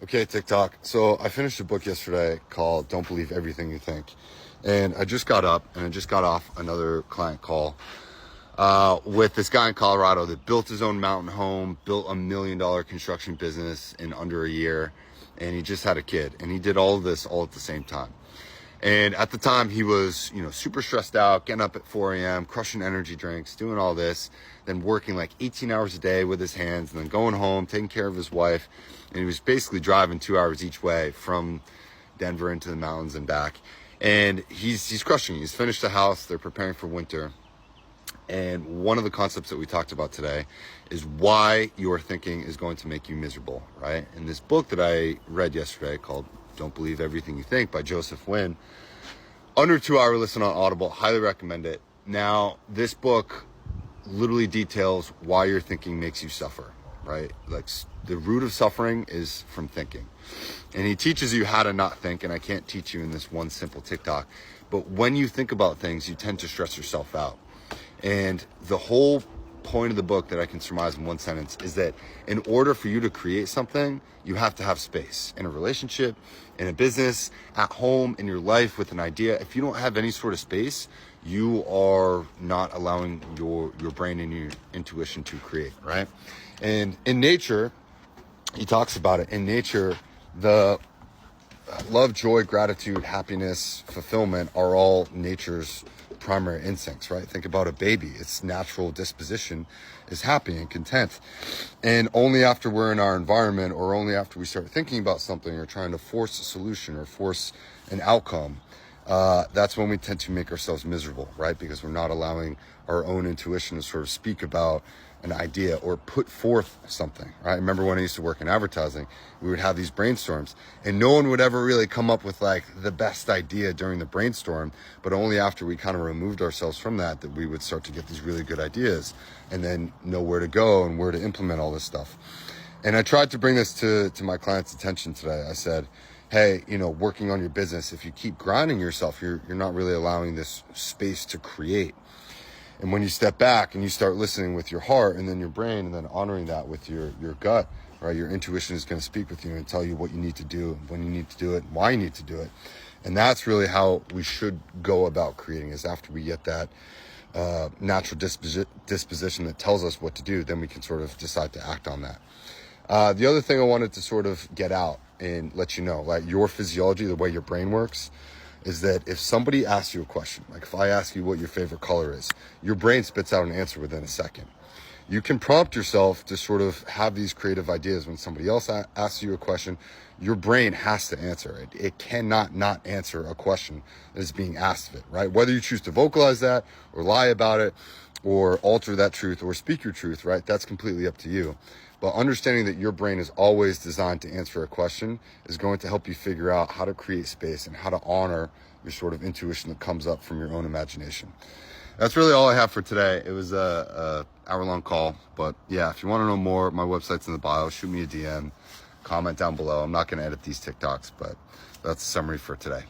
Okay, TikTok. So I finished a book yesterday called Don't Believe Everything You Think. And I just got up and I just got off another client call with this guy in Colorado that built his own mountain home, built $1 million construction business in under a year. And he just had a kid. And he did all of this all at the same time. And at the time he was, super stressed out, getting up at 4 a.m., crushing energy drinks, doing all this, then working like 18 hours a day with his hands, and then going home, taking care of his wife. And he was basically driving 2 hours each way from Denver into the mountains and back. And he's crushing it. He's finished the house. They're preparing for winter. And one of the concepts that we talked about today is why your thinking is going to make you miserable, right? In this book that I read yesterday called Don't Believe Everything You Think by Joseph Wynn, under 2-hour listen on Audible, highly recommend it. Now, this book literally details why your thinking makes you suffer, right? Like the root of suffering is from thinking. And he teaches you how to not think, and I can't teach you in this one simple TikTok, but when you think about things, you tend to stress yourself out. And the whole point of the book that I can surmise in one sentence is that in order for you to create something, you have to have space in a relationship, in a business, at home, in your life with an idea. If you don't have any sort of space, you are not allowing your brain and your intuition to create, right? And in nature, he talks about it. In nature, the love, joy, gratitude, happiness, fulfillment are all nature's primary instincts, right? Think about a baby. Its natural disposition is happy and content. And only after we're in our environment, or only after we start thinking about something or trying to force a solution or force an outcome, that's when we tend to make ourselves miserable, right? Because we're not allowing our own intuition to sort of speak about an idea or put forth something, right? I remember when I used to work in advertising, we would have these brainstorms and no one would ever really come up with like the best idea during the brainstorm, but only after we kind of removed ourselves from that we would start to get these really good ideas and then know where to go and where to implement all this stuff. And I tried to bring this to my clients' attention today. I said, hey, working on your business, if you keep grinding yourself, you're not really allowing this space to create. And when you step back and you start listening with your heart and then your brain and then honoring that with your gut, right? Your intuition is going to speak with you and tell you what you need to do, when you need to do it, and why you need to do it. And that's really how we should go about creating, is after we get that natural disposition that tells us what to do, then we can sort of decide to act on that. The other thing I wanted to sort of get out and let you know, like your physiology, the way your brain works, is that if somebody asks you a question, like if I ask you what your favorite color is, your brain spits out an answer within a second. You can prompt yourself to sort of have these creative ideas. When somebody else asks you a question, your brain has to answer it. It cannot not answer a question that is being asked of it, right? Whether you choose to vocalize that or lie about it or alter that truth or speak your truth, right? That's completely up to you. But understanding that your brain is always designed to answer a question is going to help you figure out how to create space and how to honor your sort of intuition that comes up from your own imagination. That's really all I have for today. It was a hour-long call, but yeah, if you want to know more, my website's in the bio. Shoot me a DM, comment down below. I'm not going to edit these TikToks, but that's the summary for today.